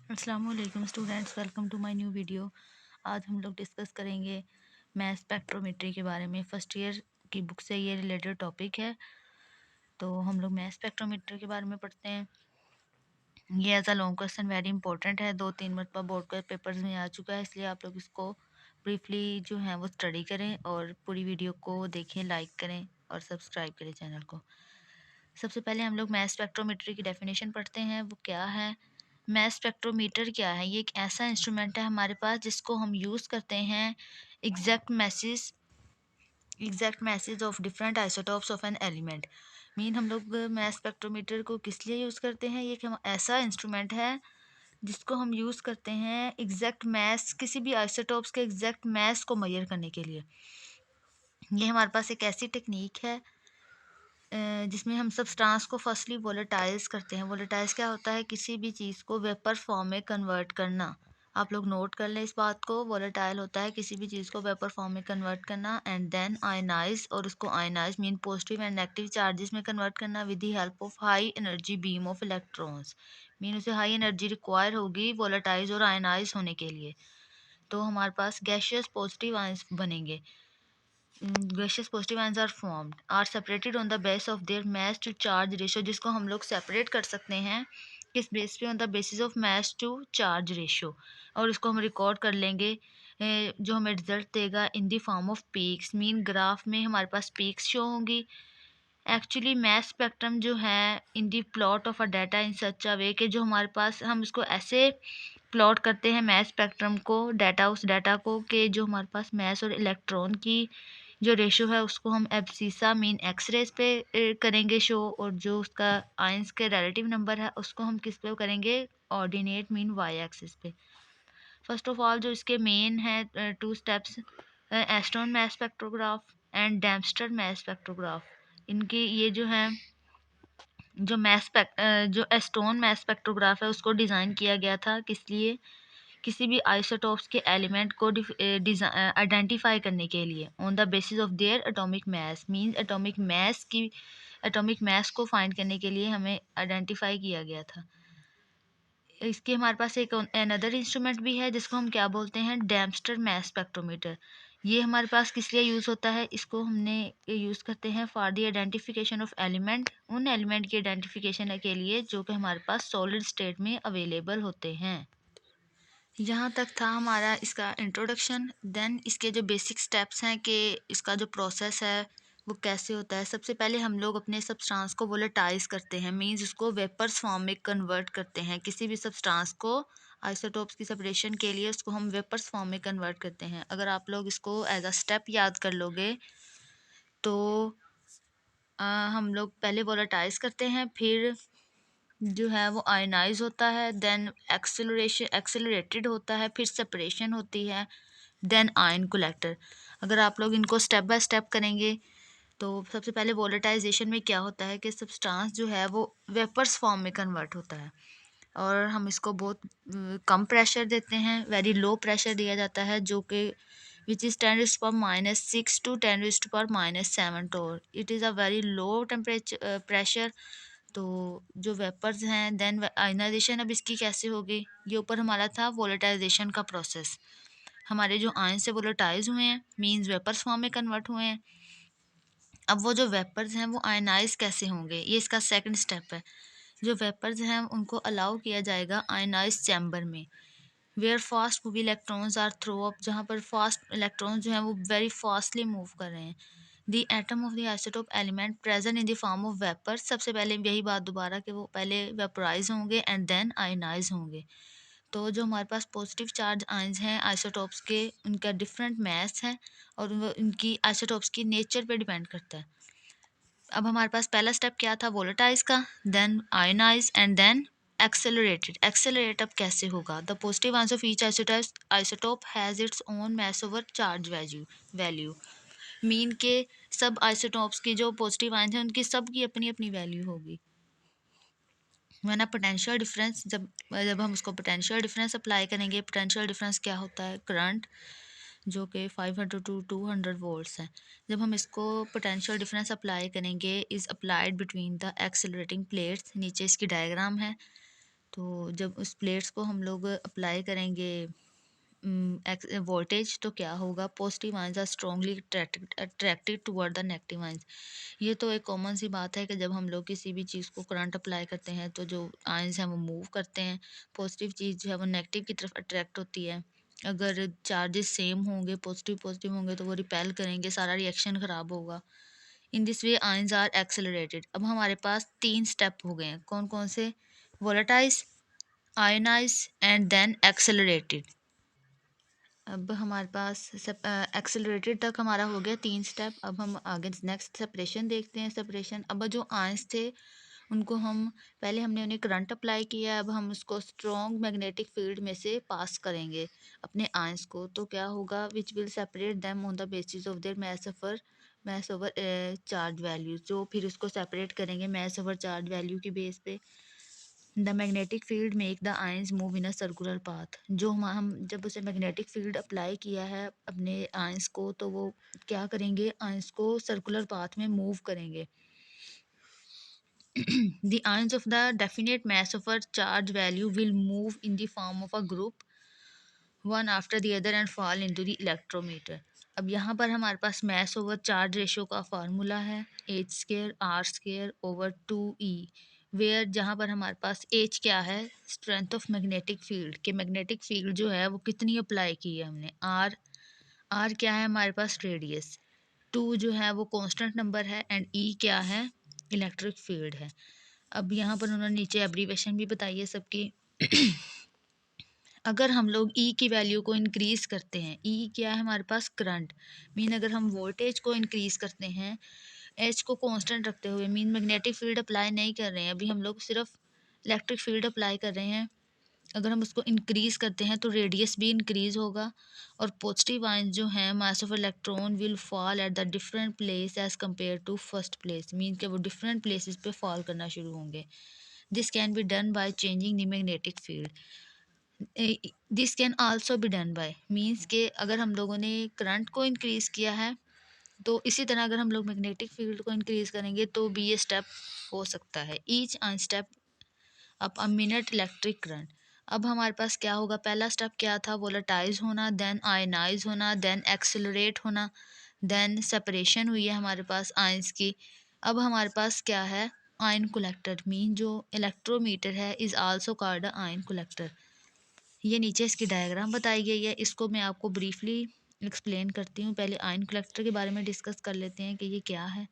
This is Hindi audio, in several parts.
अस्सलामुअलैकुम students, welcome to my new video. आज हम लोग डिस्कस करेंगे मैथ स्पेक्ट्रोमेट्री के बारे में। फर्स्ट ईयर की बुक से ये रिलेटेड टॉपिक है, तो हम लोग मैथ स्पेक्ट्रोमेट्री के बारे में पढ़ते हैं। ये as a long question very important है, 2-3 मरतबा बोर्ड के पेपर्स में आ चुका है, इसलिए आप लोग इसको ब्रीफली जो है वो स्टडी करें और पूरी वीडियो को देखें, लाइक करें और सब्सक्राइब करें चैनल को। सबसे पहले हम लोग मैथ स्पेक्ट्रोमेट्री की डेफिनेशन पढ़ते हैं। वो क्या है? मैथ स्पेक्ट्रोमीटर क्या है? ये एक ऐसा इंस्ट्रूमेंट है हमारे पास जिसको हम यूज़ करते हैं exact message of different isotopes of an element. हम लोग मैथ स्पेक्ट्रोमीटर को किस लिए यूज़ करते हैं? ये एक ऐसा इंस्ट्रूमेंट है जिसको हम यूज़ करते हैं एग्जैक्ट मैथ, किसी भी आइसोटॉप्स के एग्जैक्ट मैथ को मेजर करने के लिए। ये हमारे पास एक ऐसी टेक्निक है जिसमें हम सब्सटेंस को फर्स्टली वोलेटाइज करते हैं। वोलेटाइज क्या होता है? किसी भी चीज़ को वेपर फॉर्म में कन्वर्ट करना। आप लोग नोट कर लें इस बात को। वोलेटाइल होता है किसी भी चीज़ को वेपर फॉर्म में कन्वर्ट करना, एंड देन आयनाइज, और उसको ionise positive and negative charges में कन्वर्ट करना with the help of high energy beam of electrons. उसे हाई एनर्जी रिक्वायर होगी वोलेटाइज और आयनाइज होने के लिए, तो हमारे पास गैशियस पॉजिटिव आयंस बनेंगे। gaseous positive ions are separated on the base of their mass to charge ratio, जिसको हम लोग सेपरेट कर सकते हैं किस बेस पे? On the basis of mass to charge ratio, और उसको हम रिकॉर्ड कर लेंगे जो हमें रिजल्ट देगा in the form of peaks. Graph में हमारे पास पीक्स शो होंगी। एक्चुअली मैथ स्पेक्ट्रम जो है in the plot of a data in such a way कि जो हमारे पास, हम इसको ऐसे प्लॉट करते हैं मैथ स्पेक्ट्रम को, डाटा, उस डाटा को, कि जो हमारे पास मैथ और इलेक्ट्रॉन की जो रेशो है उसको हम एब्सीसा एक्स रेज पे करेंगे शो, और जो उसका आयंस के रिलेटिव नंबर है उसको हम किस पे करेंगे? ऑर्डिनेट वाई एक्सिस पे। फर्स्ट ऑफ ऑल जो इसके मेन है 2 steps, Aston mass spectrograph and Dempster mass spectrograph. इनके ये जो है जो एस्टोन मैथ स्पेक्ट्रोग्राफ है उसको डिज़ाइन किया गया था किस लिए? किसी भी आइसोटॉप्स के एलिमेंट को आइडेंटिफाई करने के लिए on the basis of their atomic mass. Atomic mass को फाइंड करने के लिए हमें आइडेंटिफाई किया गया था। इसके हमारे पास एक अनदर इंस्ट्रूमेंट भी है जिसको हम क्या बोलते हैं? डैम्स्टर मैथ स्पेक्ट्रोमीटर। ये हमारे पास किस लिए यूज़ होता है? इसको हमने यूज़ करते हैं for the identification of element, उन एलिमेंट की आइडेंटिफिकेशन के लिए जो कि हमारे पास सॉलिड स्टेट में अवेलेबल होते हैं। यहाँ तक था हमारा इसका इंट्रोडक्शन। देन इसके जो बेसिक स्टेप्स हैं कि इसका जो प्रोसेस है वो कैसे होता है। सबसे पहले हम लोग अपने सब्सटेंस को वोलेटाइज करते हैं, उसको वेपर्स फॉर्म में कन्वर्ट करते हैं। किसी भी सब्सटेंस को आइसोटोप्स की सेपरेशन के लिए उसको हम वेपर्स फॉर्म में कन्वर्ट करते हैं। अगर आप लोग इसको एज अ स्टेप याद कर लोगे तो हम लोग पहले वोलेटाइज करते हैं, फिर जो है वो आयनाइज होता है, देन एक्सेलरेटेड होता है, फिर सेपरेशन होती है, देन आयन कलेक्टर। अगर आप लोग इनको स्टेप बाय स्टेप करेंगे तो सबसे पहले वोलेटाइजेशन में क्या होता है कि सब्सटेंस जो है वो वेपर्स फॉर्म में कन्वर्ट होता है, और हम इसको बहुत कम प्रेशर देते हैं, वेरी लो प्रेशर दिया जाता है, जो कि which is 10⁻⁻6 to 10⁻⁻7 torr. It is a very low temperature pressure. तो जो वेपर्स हैं, देन आयनाइजेशन अब इसकी कैसे होगी? ये ऊपर हमारा था वोलेटाइजेशन का प्रोसेस। हमारे जो आयन से वोलेटाइज हुए हैं वेपर्स फॉर्म में कन्वर्ट हुए हैं। अब वो जो वेपर्स हैं वो आयनाइज कैसे होंगे? ये इसका सेकंड स्टेप है। जो वेपर्स हैं उनको अलाउ किया जाएगा आयनाइज चैम्बर में, where fast movie electrons are throw up, जहाँ पर फास्ट इलेक्ट्रॉन्स जो हैं वो वेरी फास्टली मूव कर रहे हैं। The atom of the isotope element present in the form of vapour. सबसे पहले यही बात दोबारा कि वो पहले वेपराइज होंगे एंड देन आयनाइज होंगे। तो जो हमारे पास पॉजिटिव चार्ज आयंस हैं आइसोटोप्स के, उनका डिफरेंट मैस है और उनकी आइसोटोप्स की नेचर पे डिपेंड करता है। अब हमारे पास पहला स्टेप क्या था? वोलेटाइज का, then ionise and then accelerated. Accelerate अब कैसे होगा? The positive answer of each isotope has its own mass over charge value. के सब आइसोटोप्स की जो पॉजिटिव आयंस हैं उनकी सब की अपनी अपनी वैल्यू होगी। वरना पोटेंशियल डिफरेंस, जब हम उसको पोटेंशियल डिफरेंस अप्लाई करेंगे, पोटेंशियल डिफरेंस क्या होता है? करंट जो कि 500 to 200 वोल्ट्स है। जब हम इसको पोटेंशियल डिफरेंस अप्लाई करेंगे, is applied between the accelerating plates. नीचे इसकी डायग्राम है। तो जब उस प्लेट्स को हम लोग अप्लाई करेंगे वोल्टेज, तो क्या होगा, positive ions are strongly attracted toward the negative ions. ये तो एक कॉमन सी बात है कि जब हम लोग किसी भी चीज़ को करंट अप्लाई करते हैं तो जो आयंस हैं वो मूव करते हैं, पॉजिटिव चीज़ जो है वो नेगेटिव की तरफ अट्रैक्ट होती है। अगर चार्जेस सेम होंगे, पॉजिटिव पॉजिटिव होंगे, तो वो रिपेल करेंगे, सारा रिएक्शन ख़राब होगा। In this way ions are accelerated. अब हमारे पास 3 स्टेप हो गए हैं, कौन-कौन से? वोलेटाइज़, आयनाइज़ एंड देन एक्सेलरेटेड। अब हमारे पास सब एक्सेलरेटेड तक हमारा हो गया 3 स्टेप। अब हम आगे नेक्स्ट सेपरेशन देखते हैं। सेपरेशन, अब जो आयंस थे उनको हम पहले हमने उन्हें करंट अप्लाई किया, अब हम उसको स्ट्रॉन्ग मैग्नेटिक फील्ड में से पास करेंगे अपने आयंस को। तो क्या होगा, which will separate them on the basis of their mass over charge value. जो फिर उसको सेपरेट करेंगे मैस ओवर चार्ज वैल्यू की बेस पे। The magnetic field make the ions move in a circular path. जो हम जब उसे मैग्नेटिक फील्ड अप्लाई किया है अपने आयंस को, तो वो क्या करेंगे, आयंस को सर्कुलर पाथ में मूव करेंगे। The ions of the definite mass of a charge value will move in the form of a group one after the other and fall into the electrometer। अब यहाँ पर हमारे पास mass over charge ratio का फार्मूला है h square r square over 2e, where जहाँ पर हमारे पास h क्या है, स्ट्रेंथ ऑफ मैग्नेटिक फील्ड, के मैग्नेटिक फील्ड जो है वो कितनी अप्लाई की है हमने। r क्या है हमारे पास, रेडियस। 2 जो है वो कांस्टेंट नंबर है एंड e क्या है, इलेक्ट्रिक फील्ड है। अब यहाँ पर उन्होंने नीचे एब्रीवेशन भी बताई है सबकी। अगर हम लोग ई की वैल्यू को इंक्रीज करते हैं, ई क्या है हमारे पास, करंट, मीन अगर हम वोल्टेज को इंक्रीज करते हैं एच को कांस्टेंट रखते हुए, मीन मैग्नेटिक फील्ड अप्लाई नहीं कर रहे हैं, अभी हम लोग सिर्फ इलेक्ट्रिक फील्ड अप्लाई कर रहे हैं। अगर हम उसको इंक्रीज करते हैं तो रेडियस भी इंक्रीज होगा और पॉजिटिव आयंस जो हैं mass of electron will fall at the different place as compare to first place, mean के वो डिफरेंट प्लेसेस पे फॉल करना शुरू होंगे। This can be done by changing the magnetic field. This can also be done by, means के अगर हम लोगों ने करंट को इंक्रीज किया है तो इसी तरह अगर हम लोग मैग्नेटिक फील्ड को इंक्रीज करेंगे तो भी ये स्टेप हो सकता है। Each step up a minute electric current. अब हमारे पास क्या होगा, पहला स्टेप क्या था, वोलेटाइज होना, देन आयनाइज होना, देन एक्सेलरेट होना, देन सेपरेशन हुई है हमारे पास आयंस की। अब हमारे पास क्या है, आयन कलेक्टर, मीन जो इलेक्ट्रोमीटर है is also called a ion collector. ये नीचे इसकी डायग्राम बताई गई है, इसको मैं आपको ब्रीफली एक्सप्लेन करती हूँ। पहले आयन कलेक्टर के बारे में डिस्कस कर लेते हैं कि ये क्या है।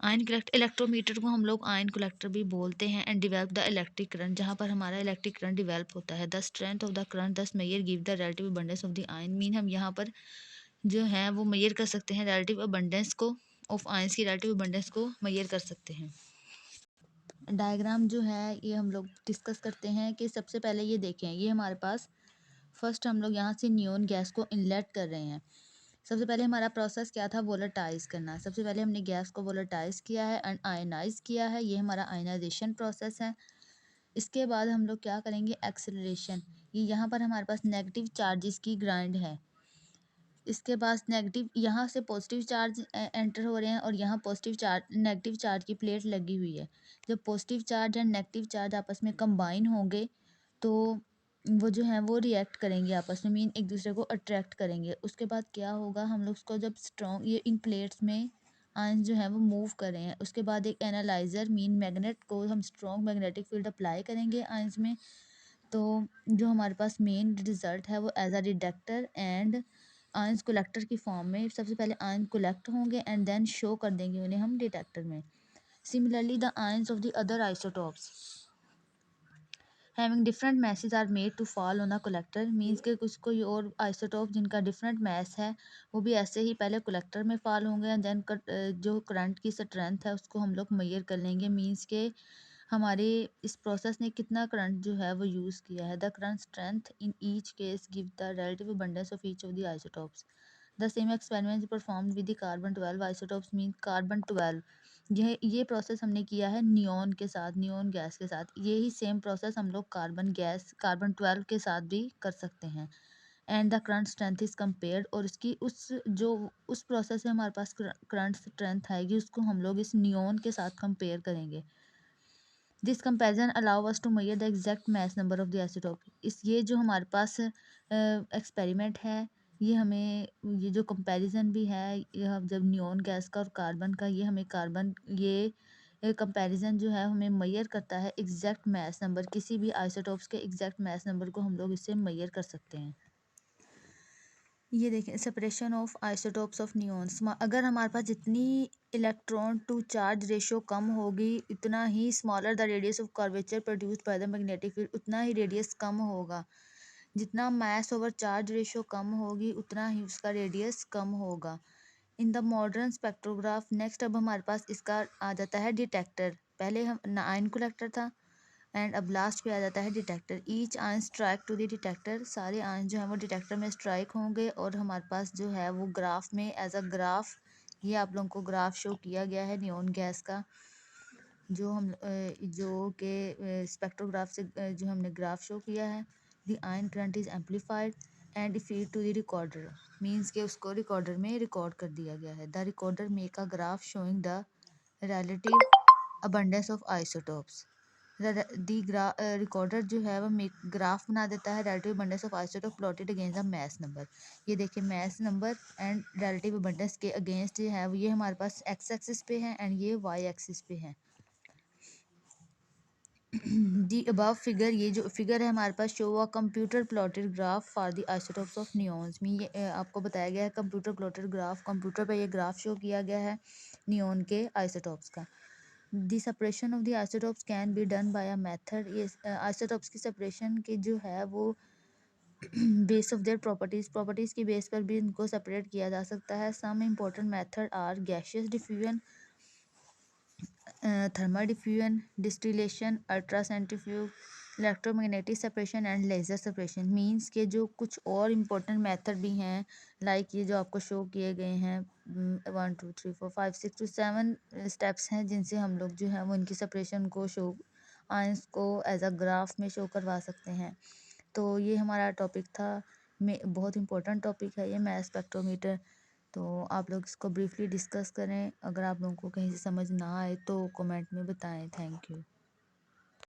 आयन कलेक्ट इलेक्ट्रोमीटर को हम लोग आयन कलेक्टर भी बोलते हैं and develop the electric current, जहाँ पर हमारा इलेक्ट्रिक करंट डिवेल्प होता है। The strength of the current thus measured give the relative abundance of the ion, mean हम यहाँ पर जो है वो मेयर कर सकते हैं रिलेटिव अबंडेंस को, ऑफ आयंस की रिलेटिव अबंडेंस को मेयर कर सकते हैं। डायग्राम जो है ये हम लोग डिस्कस करते हैं कि सबसे पहले ये देखें, ये हमारे पास फर्स्ट हम लोग यहाँ से नियोन गैस को इनलेट कर रहे हैं। सबसे पहले हमारा प्रोसेस क्या था, वोलेटाइज करना। सबसे पहले हमने गैस को वोलेटाइज किया है एंड आयनाइज किया है, ये हमारा आयनाइजेशन प्रोसेस है। इसके बाद हम लोग क्या करेंगे, एक्सेलरेशन। ये यहाँ पर हमारे पास नेगेटिव चार्जेस की ग्राइंड है। इसके पास नेगेटिव, यहाँ से पॉजिटिव चार्ज एंटर हो रहे हैं और यहाँ पॉजिटिव चार्ज नेगेटिव चार्ज की प्लेट लगी हुई है। जब positive charge and negative charge आपस में कंबाइन होंगे तो वो जो है वो रिएक्ट करेंगे आपस में, मीन एक दूसरे को अट्रैक्ट करेंगे। उसके बाद क्या होगा, हम लोग उसको जब स्ट्रॉन्ग ये इन प्लेट्स में आयंस जो है वो मूव कर रहे हैं, उसके बाद एक एनालाइजर मीन मैग्नेट को हम स्ट्रॉन्ग मैग्नेटिक फील्ड अप्लाई करेंगे आयंस में। तो जो हमारे पास मेन रिजल्ट है वो as a detector and ions collector की फॉर्म में सबसे पहले आयन कलेक्ट होंगे एंड देन शो कर देंगे उन्हें हम डिटेक्टर में। Similarly the ions of the other isotopes having different masses are made to fall on the collector, means के कुछ कोई और आइसोटोप जिनका डिफरेंट मैस है वो भी ऐसे ही पहले कलेक्टर में फॉल होंगे एंड देन जो करंट की स्ट्रेंथ है उसको हम लोग मेजर कर लेंगे, मीन्स के हमारे इस प्रोसेस ने कितना करंट जो है वो यूज़ किया है। The current strength in each case give the relative abundance of each of the isotopes. The same experiment performed with the carbon 12 isotopes, mean carbon 12। ये प्रोसेस हमने किया है नियोन के साथ, नियोन गैस के साथ। यही सेम प्रोसेस हम लोग कार्बन 12 के साथ भी कर सकते हैं। And the current strength is compared, और उसकी उस प्रोसेस से हमारे पास करंट स्ट्रेंथ आएगी उसको हम लोग इस नियोन के साथ कंपेयर करेंगे। This comparison allow us to measure the exact mass number of the isotope. इस ये जो हमारे पास एक्सपेरिमेंट है, ये हमें ये जो कंपैरिजन भी है, ये हम जब नियोन गैस का और कार्बन का, ये हमें कार्बन ये कंपैरिजन जो है हमें मेजर करता है एग्जैक्ट मास नंबर। किसी भी आइसोटोप्स के एग्जैक्ट मास नंबर को हम लोग इससे मेजर कर सकते हैं। ये देखें, separation of isotopes of neons. अगर हमारे पास जितनी इलेक्ट्रॉन टू चार्ज रेशियो कम होगी, इतना ही smaller the radius of curvature produced by the magnetic field, उतना ही रेडियस कम होगा। जितना मास ओवर चार्ज रेशियो कम होगी, उतना ही उसका रेडियस कम होगा। In the modern spectrograph, next अब हमारे पास इसका आ जाता है डिटेक्टर। पहले हम आयन कलेक्टर था, एंड अब लास्ट पे आ जाता है detector. Each ion strike to the detector, सारे आयन जो है वो डिटेक्टर में स्ट्राइक होंगे, और हमारे पास जो है वो ग्राफ में एज अ ग्राफ, ये आप लोगों को ग्राफ शो किया गया है नियोन गैस का, जो हम जो कि स्पेक्ट्रोग्राफ से जो हमने ग्राफ शो किया है। The ion current is amplified and feed to the recorder, means के उसको रिकॉर्डर में रिकॉर्ड कर दिया गया है। The recorder make a graph showing the relative abundance of isotopes। The recorder जो है वो ग्राफ बना देता है relative abundance of isotope plotted against the mass number। ये देखिए mass number and relative abundance के अगेंस्ट जो है वो ये हमारे पास x एक्सिस पे है एंड ये y एक्सिस पे है। दी अबव फिगर, ये जो फिगर है हमारे पास, show a computer plotted graph for the isotopes of neons में। ये आपको बताया गया है कंप्यूटर प्लॉटेड ग्राफ, कंप्यूटर पे ये ग्राफ शो किया गया है नियॉन के आइसोटोप्स का। The separation of the isotopes can be done by a method. ये आइसोटोप्स की सेपरेशन की जो है वो बेस ऑफ देयर प्रॉपर्टीज की बेस पर भी इनको सेपरेट किया जा सकता है। Some important method are gaseous diffusion, thermal diffusion, distillation, ultra centrifuge, electromagnetic separation and laser separation. Means के जो कुछ और इम्पोर्टेंट मेथड भी हैं, लाइक ये जो आपको शो किए गए हैं 1 2 3 4 5 6 to 7 स्टेप्स हैं, जिनसे हम लोग जो है वो इनकी सेपरेशन को शो, आयंस को एज अ ग्राफ में शो करवा सकते हैं। तो ये हमारा टॉपिक था, में बहुत इंपॉर्टेंट टॉपिक है ये मास स्पेक्ट्रोमीटर। तो आप लोग इसको ब्रीफली डिस्कस करें। अगर आप लोगों को कहीं से समझ ना आए तो कमेंट में बताएं। Thank you.